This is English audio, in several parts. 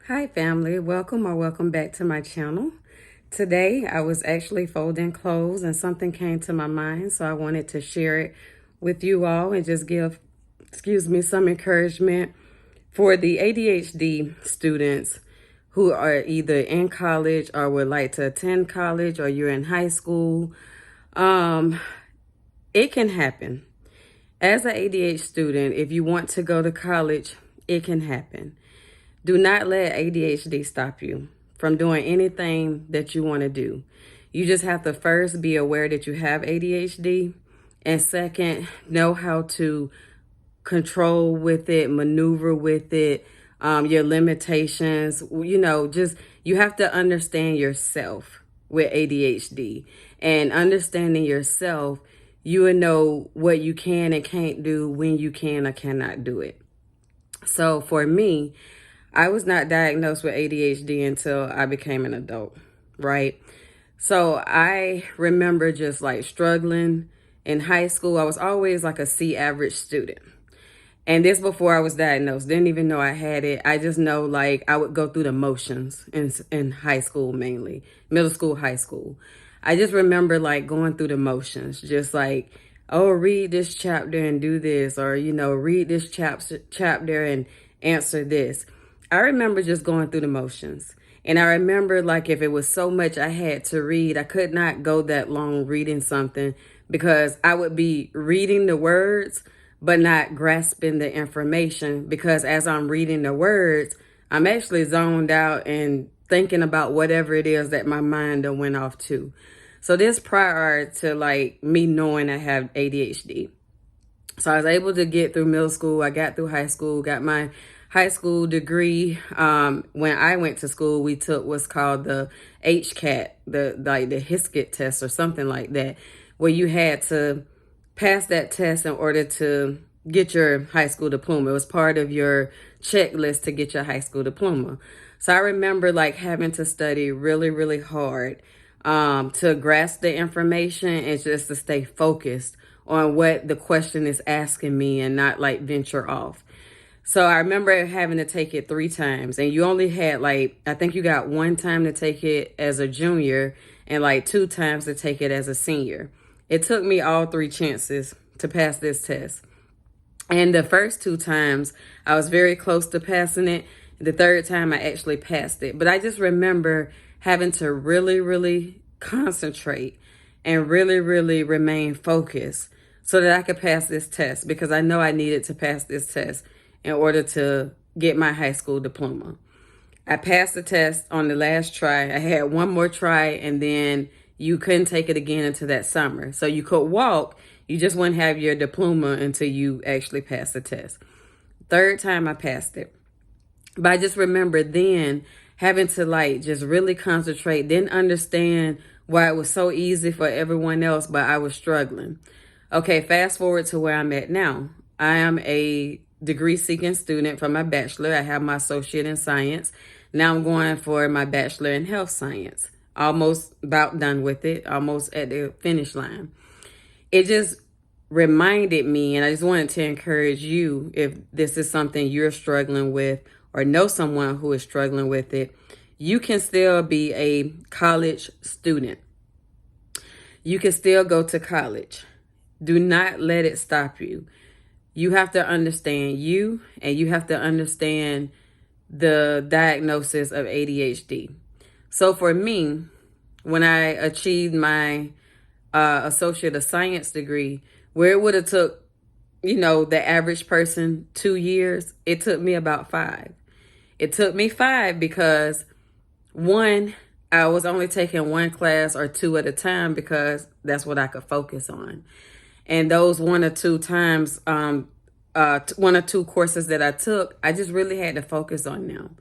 Hi family, welcome back to my channel. Today I was actually folding clothes and something came to my mind, so I wanted to share it with you all and just give, some encouragement for the ADHD students who are either in college or would like to attend college, or you're in high school. It can happen. As an ADHD student, if you want to go to college, it can happen. Do not let ADHD stop you from doing anything that you want to do. You just have to first be aware that you have ADHD, and second, know how to control with it, maneuver with it, your limitations. You have to understand yourself with ADHD, and understanding yourself, you will know what you can and can't do, when you can or cannot do it. So for me, I was not diagnosed with ADHD until I became an adult, right? So I remember just like struggling in high school. I was always like a C average student. And this before I was diagnosed. Didn't even know I had it. I just know like I would go through the motions in high school, mainly middle school, high school. I just remember like going through the motions, just like, oh, read this chapter and do this, or, read this chapter and answer this. I remember just going through the motions. And I remember like if it was so much I had to read, I could not go that long reading something because I would be reading the words but not grasping the information, because as I'm reading the words, I'm actually zoned out and thinking about whatever it is that my mind done went off to. So this prior to like me knowing I have ADHD. So I was able to get through middle school. I got through high school, got my high school degree. When I went to school, we took what's called the HCAT, the Hiskett test or something like that, where you had to pass that test in order to get your high school diploma. It was part of your checklist to get your high school diploma. So I remember like having to study really, really hard to grasp the information and just to stay focused on what the question is asking me and not like venture off. So I remember having to take it 3 times, and you only had like, I think you got 1 time to take it as a junior and like 2 times to take it as a senior. It took me all 3 chances to pass this test. And the first 2 times, I was very close to passing it. The 3rd time, I actually passed it. But I just remember having to really, really concentrate and really, really remain focused so that I could pass this test, because I know I needed to pass this test in order to get my high school diploma. I passed the test on the last try. I had 1 more try, and then you couldn't take it again until that summer. So you could walk, you just wouldn't have your diploma until you actually passed the test. 3rd time I passed it. But I just remember then having to like just really concentrate, didn't understand why it was so easy for everyone else, but I was struggling. Okay, fast forward to where I'm at now. I am a degree-seeking student for my bachelor. I have my associate in science. Now I'm going for my bachelor in health science. Almost about done with it, almost at the finish line. It just reminded me, and I just wanted to encourage you, if this is something you're struggling with or know someone who is struggling with it, you can still be a college student. You can still go to college. Do not let it stop you. You have to understand you, and you have to understand the diagnosis of ADHD. So for me, when I achieved my associate of science degree, where it would have took, the average person 2 years, it took me about 5. It took me 5 because 1, I was only taking 1 class or 2 at a time because that's what I could focus on. And those 1 or 2 times, 1 or 2 courses that I took, I just really had to focus on them.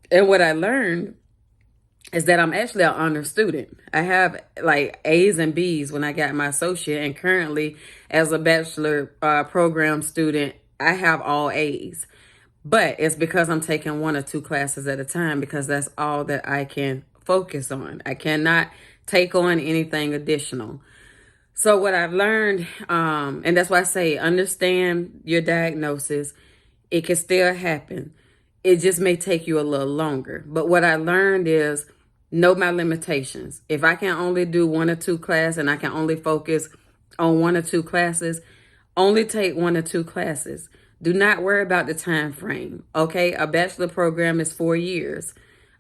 And what I learned is that I'm actually an honor student. I have like A's and B's when I got my associate, and currently as a bachelor program student, I have all A's. But it's because I'm taking 1 or 2 classes at a time, because that's all that I can focus on. I cannot take on anything additional. So what I've learned, and that's why I say understand your diagnosis. It can still happen. It just may take you a little longer. But what I learned is know my limitations. If I can only do 1 or 2 classes and I can only focus on 1 or 2 classes, only take 1 or 2 classes. Do not worry about the time frame. Okay, a bachelor program is 4 years.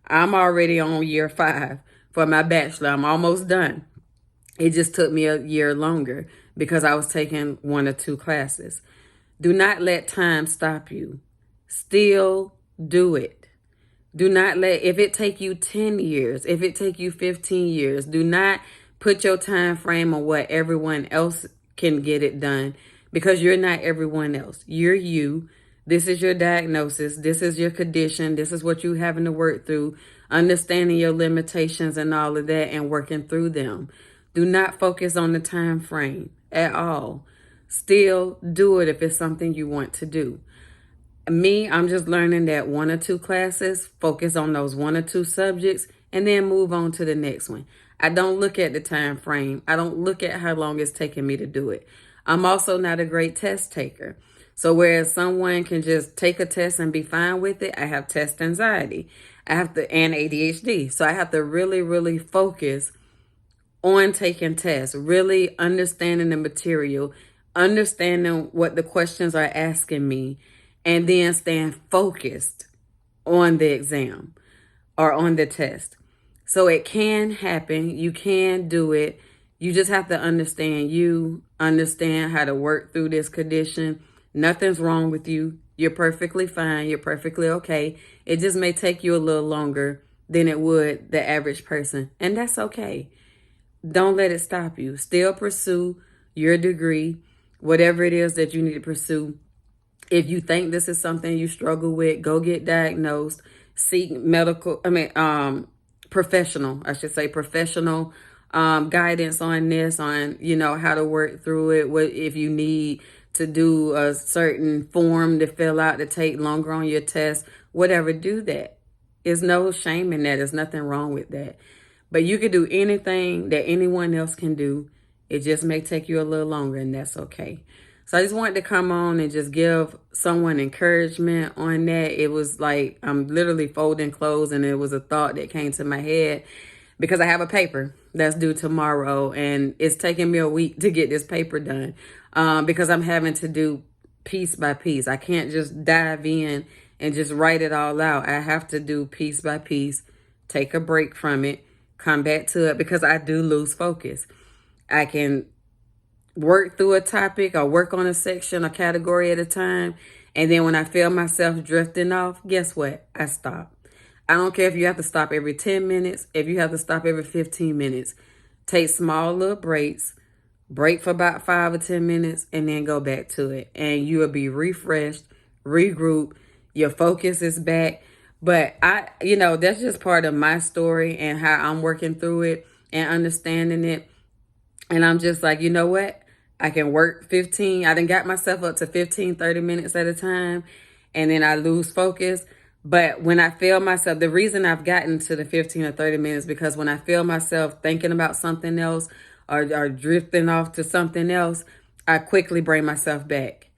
I'm already on year 5 for my bachelor. I'm almost done. It just took me a year longer because I was taking 1 or 2 classes. Do not let time stop you. Still do it. Do not let, if it take you 10 years, if it take you 15 years, do not put your time frame on what everyone else can get it done, because you're not everyone else. You're you. This is your diagnosis. This is your condition. This is what you're having to work through, understanding your limitations and all of that and working through them. Do not focus on the time frame at all. Still do it if it's something you want to do. Me, I'm just learning that 1 or 2 classes, focus on those 1 or 2 subjects, and then move on to the next one. I don't look at the time frame. I don't look at how long it's taking me to do it. I'm also not a great test taker. So whereas someone can just take a test and be fine with it, I have test anxiety. And ADHD. So I have to really, really focus on taking tests, really understanding the material, understanding what the questions are asking me, and then staying focused on the exam or on the test. So it can happen. You can do it. You just have to understand how to work through this condition. Nothing's wrong with you. You're perfectly fine. You're perfectly okay. It just may take you a little longer than it would the average person. And that's okay. Don't let it stop you. Still pursue your degree, whatever it is that you need to pursue. If you think this is something you struggle with, go get diagnosed, seek professional guidance on this, on, how to work through it. What if you need to do a certain form to fill out to take longer on your test, whatever, do that. There's no shame in that. There's nothing wrong with that. But you can do anything that anyone else can do. It just may take you a little longer, and that's okay. So I just wanted to come on and just give someone encouragement on that. It was like I'm literally folding clothes, and it was a thought that came to my head because I have a paper that's due tomorrow, and it's taking me a week to get this paper done because I'm having to do piece by piece. I can't just dive in and just write it all out. I have to do piece by piece, take a break from it, come back to it, because I do lose focus. I can work through a topic or work on a section or category at a time, and then when I feel myself drifting off, guess what? I stop. I don't care if you have to stop every 10 minutes, if you have to stop every 15 minutes. Take small little breaks, break for about 5 or 10 minutes, and then go back to it. And you will be refreshed, regroup, your focus is back. But that's just part of my story and how I'm working through it and understanding it. And I'm just like, you know what? I can work 15. I done got myself up to 15, 30 minutes at a time. And then I lose focus. But when I feel myself, the reason I've gotten to the 15 or 30 minutes, because when I feel myself thinking about something else or drifting off to something else, I quickly bring myself back.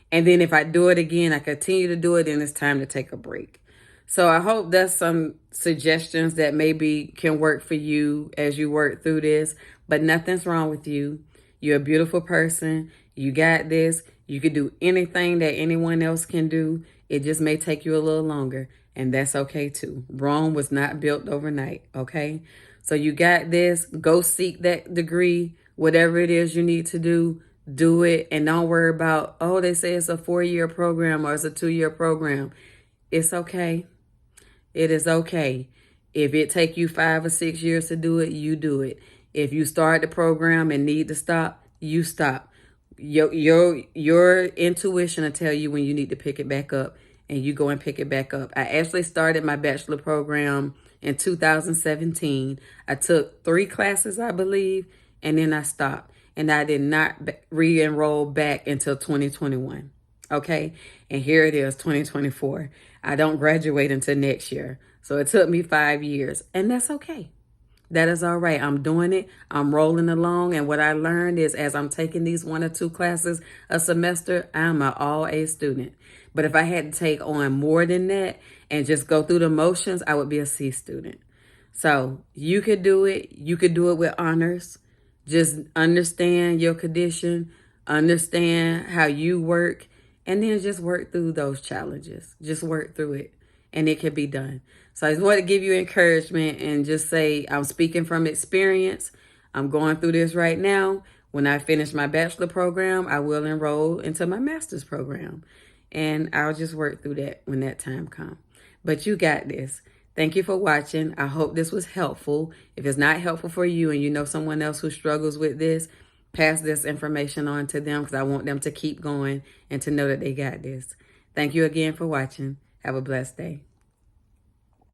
And then if I do it again, I continue to do it, then it's time to take a break. So I hope that's some suggestions that maybe can work for you as you work through this. But nothing's wrong with you. You're a beautiful person. You got this. You can do anything that anyone else can do. It just may take you a little longer, and that's okay too. Rome was not built overnight, okay? So you got this. Go seek that degree. Whatever it is you need to do it. And don't worry about, they say it's a 4-year program or it's a 2-year program. It's okay. It is okay. If it take you 5 or 6 years to do it, you do it. If you start the program and need to stop, you stop. Your intuition will tell you when you need to pick it back up, and you go and pick it back up. I actually started my bachelor program in 2017. I took 3 classes, I believe, and then I stopped. And I did not re-enroll back until 2021. Okay? And here it is, 2024. I don't graduate until next year. So it took me 5 years, and that's okay. That is all right. I'm doing it. I'm rolling along. And what I learned is as I'm taking these 1 or 2 classes a semester, I'm an all A student. But if I had to take on more than that and just go through the motions, I would be a C student. So you could do it. You could do it with honors. Just understand your condition, understand how you work, and then just work through those challenges. Just work through it, and it can be done. So I just want to give you encouragement and just say I'm speaking from experience. I'm going through this right now. When I finish my bachelor program, I will enroll into my master's program. And I'll just work through that when that time comes. But you got this. Thank you for watching. I hope this was helpful. If it's not helpful for you and you know someone else who struggles with this, pass this information on to them because I want them to keep going and to know that they got this. Thank you again for watching. Have a blessed day.